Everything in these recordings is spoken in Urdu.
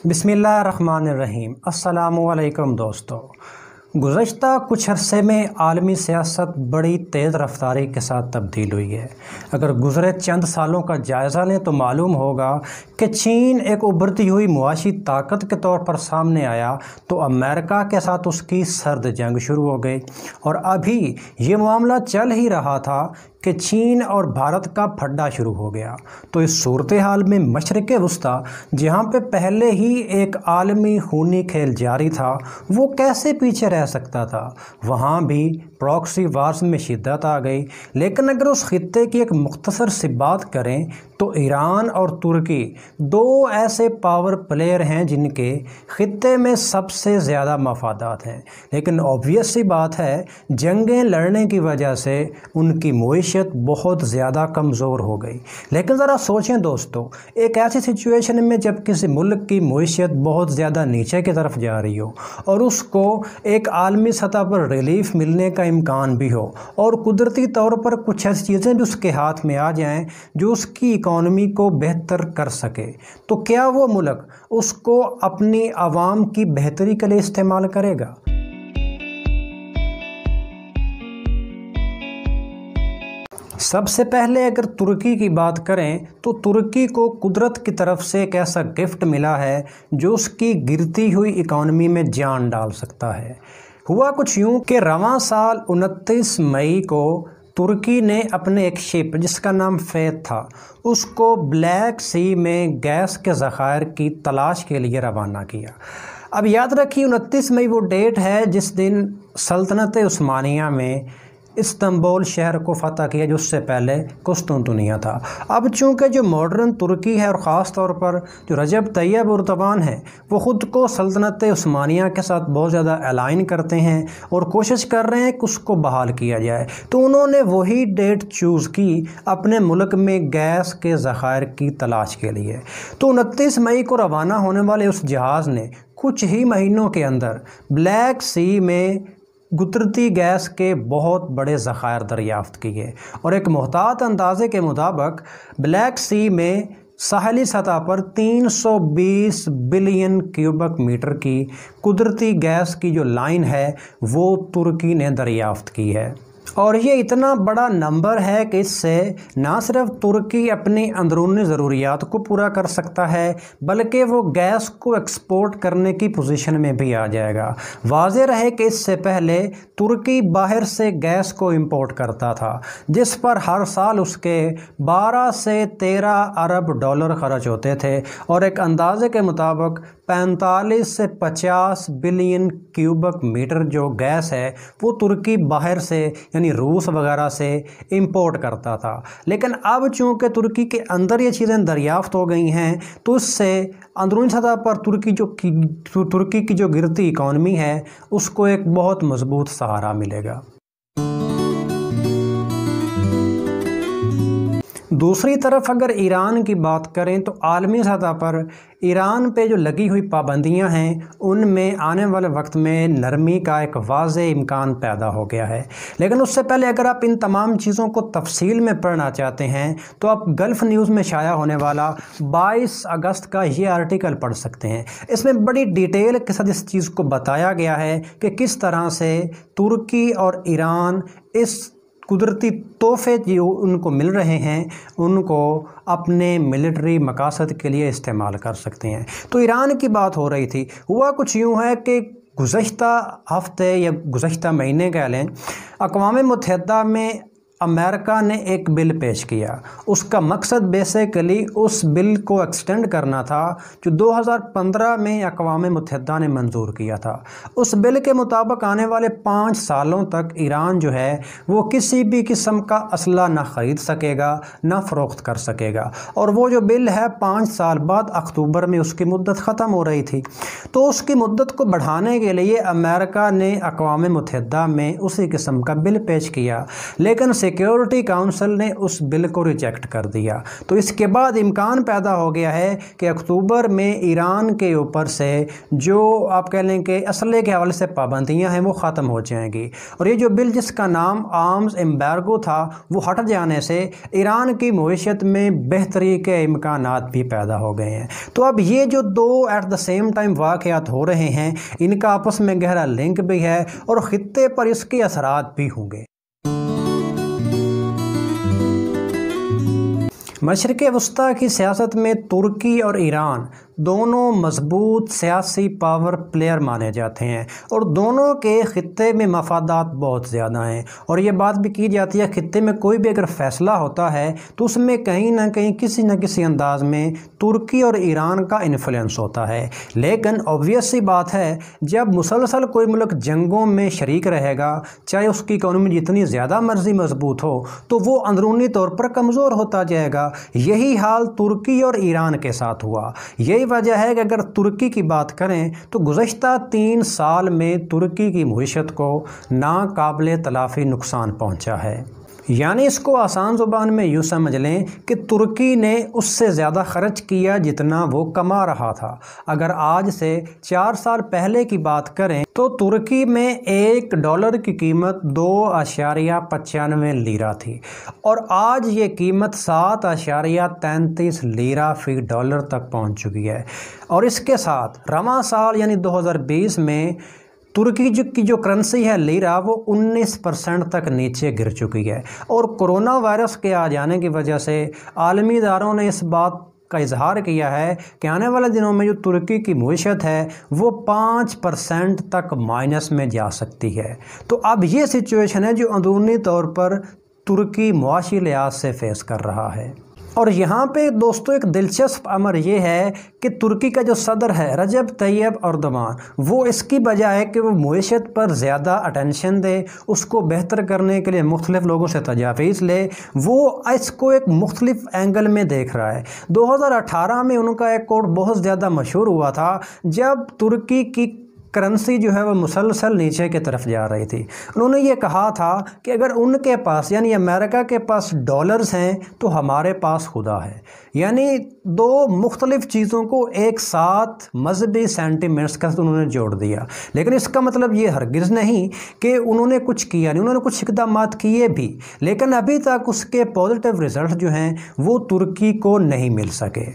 بسم اللہ الرحمن الرحیم۔ السلام علیکم دوستو۔ گزشتہ کچھ عرصے میں عالمی سیاست بڑی تیز رفتاری کے ساتھ تبدیل ہوئی ہے۔ اگر گزرے چند سالوں کا جائزہ لیں تو معلوم ہوگا کہ چین ایک ابھرتی ہوئی معاشی طاقت کے طور پر سامنے آیا تو امریکہ کے ساتھ اس کی سرد جنگ شروع ہو گئی، اور ابھی یہ معاملہ چل ہی رہا تھا کہ چین اور بھارت کا پھڈا شروع ہو گیا۔ تو اس صورتحال میں مشرق وسطیٰ، جہاں پہ پہلے ہی ایک عالمی خونی کھیل جاری تھا، وہ کیسے پیچھے رہ سکتا تھا؟ وہاں بھی پراکسی وارز میں شدت آ گئی۔ لیکن اگر اس خطے کی ایک مختصر سی بات کریں تو ایران اور ترکی دو ایسے پاور پلیئر ہیں جن کے خطے میں سب سے زیادہ مفادات ہیں، لیکن اوبویس سی بات ہے جنگیں لڑنے کی وجہ سے ان کی معیشت بہت زیادہ کمزور ہو گئی۔ لیکن ذرا سوچیں دوستو، ایک ایسی سچویشن میں جب کسی ملک کی معیشت بہت زیادہ نیچے کی طرف جا رہی ہو اور اس کو ایک عالمی سطح پر ریلیف ملنے کا امکان بھی ہو، اور قدرتی طور پر کچھ ایسی چیزیں بھی اس کے ہاتھ میں آ جائیں جو اس کی اکانومی کو بہتر کر سکے، تو کیا وہ ملک اس کو اپنی عوام کی بہتری کے لیے استعمال کرے گا؟ سب سے پہلے اگر ترکی کی بات کریں تو ترکی کو قدرت کی طرف سے ایک ایسا گفٹ ملا ہے جو اس کی گرتی ہوئی اکانومی میں جان ڈال سکتا ہے۔ ہوا کچھ یوں کہ رواں سال 29 مئی کو ترکی نے اپنے ایک شپ جس کا نام فیتھ تھا، اس کو بلیک سی میں گیس کے ذخائر کی تلاش کے لیے روانہ کیا۔ اب یاد رکھیے 29 مئی وہ ڈیٹ ہے جس دن سلطنت عثمانیہ میں استنبول شہر کو فتح کیا، جو اس سے پہلے قسطنطنیہ تھا۔ اب چونکہ جو ماڈرن ترکی ہے اور خاص طور پر جو رجب طیب اردوغان ہے، وہ خود کو سلطنت عثمانیہ کے ساتھ بہت زیادہ الائن کرتے ہیں اور کوشش کر رہے ہیں کہ اس کو بحال کیا جائے، تو انہوں نے وہی ڈیٹ چوز کی اپنے ملک میں گیس کے ذخائر کی تلاش کے لیے۔ تو 29 مئی کو روانہ ہونے والے اس جہاز نے کچھ ہی مہینوں کے اندر بلیک سی میں گزرتی گیس کے بہت بڑے ذخائر دریافت کیے، اور ایک محتاط اندازے کے مطابق بلیک سی میں ساحلی سطح پر 320 بلین کیوبک میٹر کی قدرتی گیس کی جو لائن ہے وہ ترکی نے دریافت کی ہے۔ اور یہ اتنا بڑا نمبر ہے کہ اس سے نہ صرف ترکی اپنی اندرونی ضروریات کو پورا کر سکتا ہے بلکہ وہ گیس کو ایکسپورٹ کرنے کی پوزیشن میں بھی آ جائے گا۔ واضح رہے کہ اس سے پہلے ترکی باہر سے گیس کو امپورٹ کرتا تھا، جس پر ہر سال اس کے 12 سے 13 ارب ڈالر خرچ ہوتے تھے، اور ایک اندازے کے مطابق 45 سے 50 بلین کیوبک میٹر جو گیس ہے وہ ترکی باہر سے یعنی روس وغیرہ سے امپورٹ کرتا تھا۔ لیکن اب چونکہ ترکی کے اندر یہ چیزیں دریافت ہو گئی ہیں تو اس سے اندرونی سطح پر ترکی کی جو گرتی اکانومی ہے اس کو ایک بہت مضبوط سہارا ملے گا۔ دوسری طرف اگر ایران کی بات کریں تو عالمی سطح پر ایران پہ جو لگی ہوئی پابندیاں ہیں ان میں آنے والے وقت میں نرمی کا ایک واضح امکان پیدا ہو گیا ہے۔ لیکن اس سے پہلے اگر آپ ان تمام چیزوں کو تفصیل میں پڑھنا چاہتے ہیں تو آپ گلف نیوز میں شائع ہونے والا 22 اگست کا یہ آرٹیکل پڑھ سکتے ہیں۔ اس میں بڑی ڈیٹیل کے ساتھ اس چیز کو بتایا گیا ہے کہ کس طرح سے ترکی اور ایران اس قدرتی تحفے جو ان کو مل رہے ہیں ان کو اپنے ملٹری مقاصد کے لیے استعمال کر سکتے ہیں۔ تو ایران کی بات ہو رہی تھی، ہوا کچھ یوں ہے کہ گزشتہ ہفتے یا گزشتہ مہینے کہہ لیں، اقوام متحدہ میں امریکہ نے ایک بل پیش کیا۔ اس کا مقصد بیسیکلی اس بل کو ایکسٹینڈ کرنا تھا جو 2015 میں اقوام متحدہ نے منظور کیا تھا۔ اس بل کے مطابق آنے والے 5 سالوں تک ایران جو ہے وہ کسی بھی قسم کا اسلحہ نہ خرید سکے گا نہ فروخت کر سکے گا، اور وہ جو بل ہے 5 سال بعد اکتوبر میں اس کی مدت ختم ہو رہی تھی۔ تو اس کی مدت کو بڑھانے کے لیے امریکہ نے اقوام متحدہ میں اسی قسم کا بل پیش کیا، لیکن سیکیورٹی کونسل نے اس بل کو ریجیکٹ کر دیا۔ تو اس کے بعد امکان پیدا ہو گیا ہے کہ اکتوبر میں ایران کے اوپر سے جو آپ کہہ لیں کہ اسلحے کے حوالے سے پابندیاں ہیں وہ ختم ہو جائیں گی، اور یہ جو بل جس کا نام آرمز ایمبارگو تھا وہ ہٹ جانے سے ایران کی معیشت میں بہتری کے امکانات بھی پیدا ہو گئے ہیں۔ تو اب یہ جو دو ایٹ دا سیم ٹائم واقعات ہو رہے ہیں، ان کا آپس میں گہرا لنک بھی ہے اور خطے پر اس کے اثرات بھی ہوں گے۔ مشرق وسطیٰ کی سیاست میں ترکی اور ایران دونوں مضبوط سیاسی پاور پلیئر مانے جاتے ہیں، اور دونوں کے خطے میں مفادات بہت زیادہ ہیں، اور یہ بات بھی کی جاتی ہے خطے میں کوئی بھی اگر فیصلہ ہوتا ہے تو اس میں کہیں نہ کہیں کسی نہ کسی انداز میں ترکی اور ایران کا انفلوئنس ہوتا ہے۔ لیکن obvious سی بات ہے، جب مسلسل کوئی ملک جنگوں میں شریک رہے گا، چاہے اس کی اکانومی جتنی زیادہ مرضی مضبوط ہو، تو وہ اندرونی طور پر کمزور ہوتا جائے گا۔ یہی حال ترکی اور ایران کے ساتھ ہوا۔ یہی وجہ ہے کہ اگر ترکی کی بات کریں تو گزشتہ 3 سال میں ترکی کی معیشت کو ناقابل تلافی نقصان پہنچا ہے۔ یعنی اس کو آسان زبان میں یوں سمجھ لیں کہ ترکی نے اس سے زیادہ خرچ کیا جتنا وہ کما رہا تھا۔ اگر آج سے 4 سال پہلے کی بات کریں تو ترکی میں $1 کی قیمت 2.95 لیرہ تھی، اور آج یہ قیمت 7.33 لیرہ فی ڈالر تک پہنچ چکی ہے۔ اور اس کے ساتھ رواں سال یعنی 2020 میں ترکی کی جو کرنسی ہے لیرہ وہ 19% تک نیچے گر چکی ہے، اور کرونا وائرس کے آ جانے کی وجہ سے عالمی اداروں نے اس بات کا اظہار کیا ہے کہ آنے والے دنوں میں جو ترکی کی معیشت ہے وہ 5% تک مائنس میں جا سکتی ہے۔ تو اب یہ سچویشن ہے جو اندرونی طور پر ترکی معاشی لحاظ سے فیس کر رہا ہے۔ اور یہاں پہ دوستو ایک دلچسپ امر یہ ہے کہ ترکی کا جو صدر ہے رجب طیب اردوان، وہ اس کی بجائے کہ وہ معیشت پر زیادہ اٹینشن دے، اس کو بہتر کرنے کے لیے مختلف لوگوں سے تجاویز لے، وہ اس کو ایک مختلف اینگل میں دیکھ رہا ہے۔ 2018 میں ان کا ایک کوٹ بہت زیادہ مشہور ہوا تھا، جب ترکی کی کرنسی جو ہے وہ مسلسل نیچے کی طرف جا رہی تھی۔ انہوں نے یہ کہا تھا کہ اگر ان کے پاس یعنی امریکہ کے پاس ڈالرز ہیں تو ہمارے پاس خدا ہے۔ یعنی دو مختلف چیزوں کو ایک ساتھ مذہبی سینٹیمنٹس کا انہوں نے جوڑ دیا، لیکن اس کا مطلب یہ ہرگز نہیں کہ انہوں نے کچھ کیا نہیں، انہوں نے کچھ اقدامات کیے بھی، لیکن ابھی تک اس کے پازیٹیو رزلٹ جو ہیں وہ ترکی کو نہیں مل سکے۔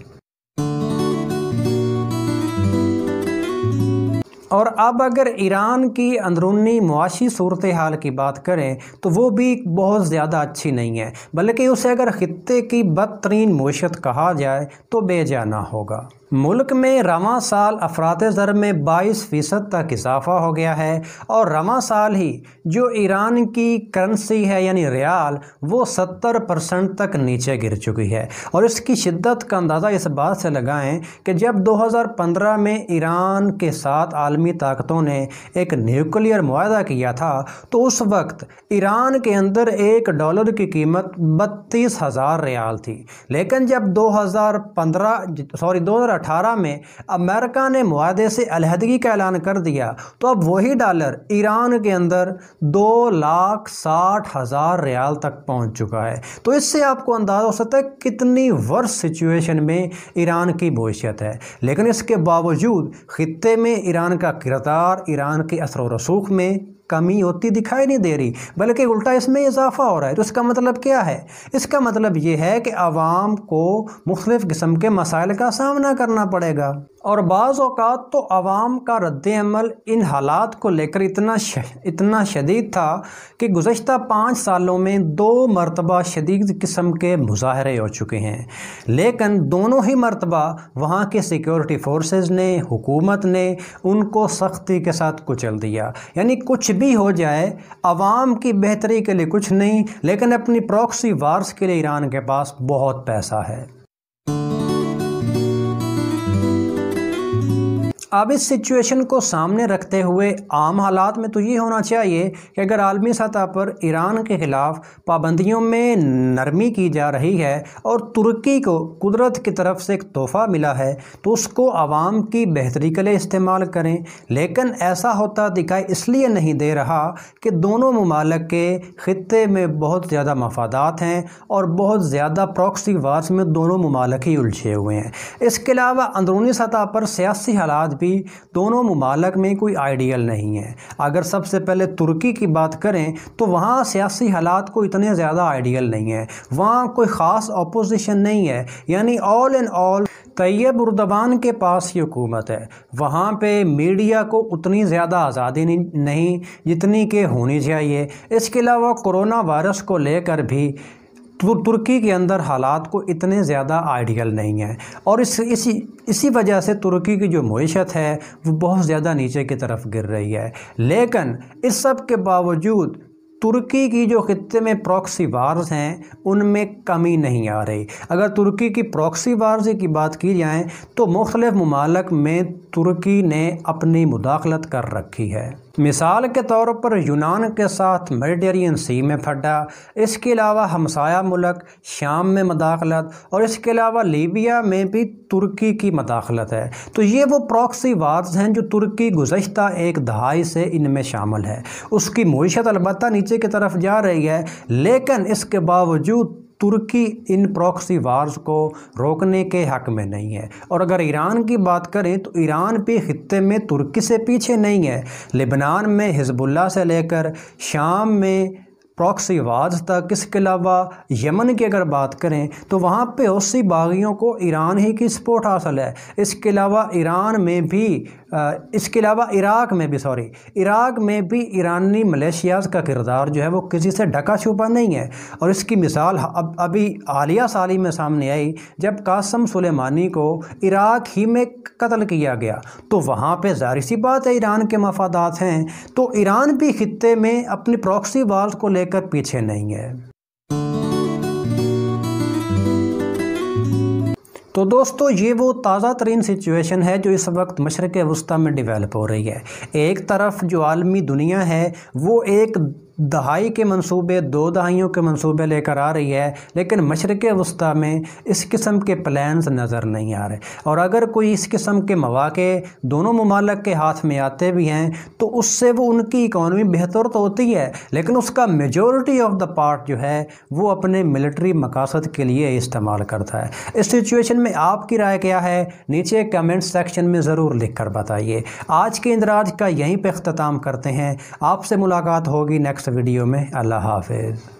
اور اب اگر ایران کی اندرونی معاشی صورتحال کی بات کریں تو وہ بھی بہت زیادہ اچھی نہیں ہے، بلکہ اسے اگر خطے کی بدترین معیشت کہا جائے تو بے جا نہ ہوگا۔ ملک میں رواں سال افراط زر میں 22% تک اضافہ ہو گیا ہے، اور رواں سال ہی جو ایران کی کرنسی ہے یعنی ریال وہ 70% تک نیچے گر چکی ہے۔ اور اس کی شدت کا اندازہ اس بات سے لگائیں کہ جب 2015 میں ایران کے ساتھ عالمی طاقتوں نے ایک نیوکلیئر معاہدہ کیا تھا تو اس وقت ایران کے اندر $1 کی قیمت 32,000 ریال تھی، لیکن جب 2018 میں امریکہ نے معاہدے سے علیحدگی کا اعلان کر دیا تو اب وہی ڈالر ایران کے اندر 2,60,000 ریال تک پہنچ چکا ہے۔ تو اس سے آپ کو اندازہ ہو سکتا ہے کتنی ورس سچویشن میں ایران کی معیشت ہے، لیکن اس کے باوجود خطے میں ایران کا کردار، ایران کے اثر و رسوخ میں کمی ہوتی دکھائی نہیں دے رہی، بلکہ الٹا اس میں اضافہ ہو رہا ہے۔ تو اس کا مطلب کیا ہے؟ اس کا مطلب یہ ہے کہ عوام کو مختلف قسم کے مسائل کا سامنا کرنا پڑے گا، اور بعض اوقات تو عوام کا رد عمل ان حالات کو لے کر اتنا شدید تھا کہ گزشتہ 5 سالوں میں 2 مرتبہ شدید قسم کے مظاہرے ہو چکے ہیں، لیکن دونوں ہی مرتبہ وہاں کے سیکیورٹی فورسز نے، حکومت نے ان کو سختی کے ساتھ کچل دیا۔ یعنی کچھ بھی ہو جائے عوام کی بہتری کے لیے کچھ نہیں، لیکن اپنی پراکسی وارز کے لیے ایران کے پاس بہت پیسہ ہے۔ اب اس سچویشن کو سامنے رکھتے ہوئے عام حالات میں تو یہ ہونا چاہیے کہ اگر عالمی سطح پر ایران کے خلاف پابندیوں میں نرمی کی جا رہی ہے اور ترکی کو قدرت کی طرف سے ایک تحفہ ملا ہے تو اس کو عوام کی بہتری کے لیے استعمال کریں، لیکن ایسا ہوتا دکھائی اس لیے نہیں دے رہا کہ دونوں ممالک کے خطے میں بہت زیادہ مفادات ہیں اور بہت زیادہ پراکسی وارز میں دونوں ممالک ہی الجھے ہوئے ہیں۔ اس کے علاوہ اندرونی سطح پر سیاسی حالات بھی دونوں ممالک میں کوئی آئیڈیل نہیں ہے۔ اگر سب سے پہلے ترکی کی بات کریں تو وہاں سیاسی حالات کو اتنے زیادہ آئیڈیل نہیں ہے، وہاں کوئی خاص اپوزیشن نہیں ہے، یعنی آل ان آل طیب اردوان کے پاس ہی حکومت ہے۔ وہاں پہ میڈیا کو اتنی زیادہ آزادی نہیں جتنی کہ ہونی چاہیے۔ اس کے علاوہ کرونا وائرس کو لے کر بھی ترکی کے اندر حالات کو اتنے زیادہ آئیڈیل نہیں ہیں، اور اسی وجہ سے ترکی کی جو معیشت ہے وہ بہت زیادہ نیچے کی طرف گر رہی ہے۔ لیکن اس سب کے باوجود ترکی کی جو خطے میں پراکسی وارز ہیں ان میں کمی نہیں آ رہی۔ اگر ترکی کی پراکسی وارز کی بات کی جائیں تو مختلف ممالک میں ترکی نے اپنی مداخلت کر رکھی ہے۔ مثال کے طور پر یونان کے ساتھ میڈیٹرینین سی میں پھڈا، اس کے علاوہ ہمسایہ ملک شام میں مداخلت، اور اس کے علاوہ لیبیا میں بھی ترکی کی مداخلت ہے۔ تو یہ وہ پراکسی وارز ہیں جو ترکی گزشتہ ایک دہائی سے ان میں شامل ہے۔ اس کی معیشت البتہ نیچے کی طرف جا رہی ہے، لیکن اس کے باوجود ترکی ان پراکسی وارز کو روکنے کے حق میں نہیں ہے۔ اور اگر ایران کی بات کریں تو ایران بھی خطے میں ترکی سے پیچھے نہیں ہے۔ لبنان میں حزب اللہ سے لے کر شام میں پراکسی وارز تک، اس کے علاوہ یمن کی اگر بات کریں تو وہاں پہ حوثی باغیوں کو ایران ہی کی سپورٹ حاصل ہے۔ اس کے علاوہ عراق میں بھی ایرانی ملیشیاز کا کردار جو ہے وہ کسی سے ڈھکا چھپا نہیں ہے۔ اور اس کی مثال ابھی حالیہ سال ہی میں سامنے آئی جب قاسم سلیمانی کو عراق ہی میں قتل کیا گیا، تو وہاں پہ ظاہر سی بات ہے ایران کے مفادات ہیں۔ تو ایران بھی خطے میں اپنی پراکسی وارز کو لے کر پیچھے نہیں ہے۔ تو دوستو یہ وہ تازہ ترین سچویشن ہے جو اس وقت مشرق وسطیٰ میں ڈیولپ ہو رہی ہے۔ ایک طرف جو عالمی دنیا ہے وہ ایک دہائی کے منصوبے، 2 دہائیوں کے منصوبے لے کر آ رہی ہے، لیکن مشرق وسطیٰ میں اس قسم کے پلانز نظر نہیں آ رہے۔ اور اگر کوئی اس قسم کے مواقع دونوں ممالک کے ہاتھ میں آتے بھی ہیں تو اس سے وہ ان کی اکانومی بہتر تو ہوتی ہے، لیکن اس کا میجورٹی آف دا پارٹ جو ہے وہ اپنے ملٹری مقاصد کے لیے استعمال کرتا ہے۔ اس سچویشن میں آپ کی رائے کیا ہے؟ نیچے کمنٹ سیکشن میں ضرور لکھ کر بتائیے۔ آج کے اندراج کا یہیں پہ اختتام کرتے ہیں، آپ سے ملاقات ہوگی نیکسٹ ویڈیو میں۔ اللہ حافظ۔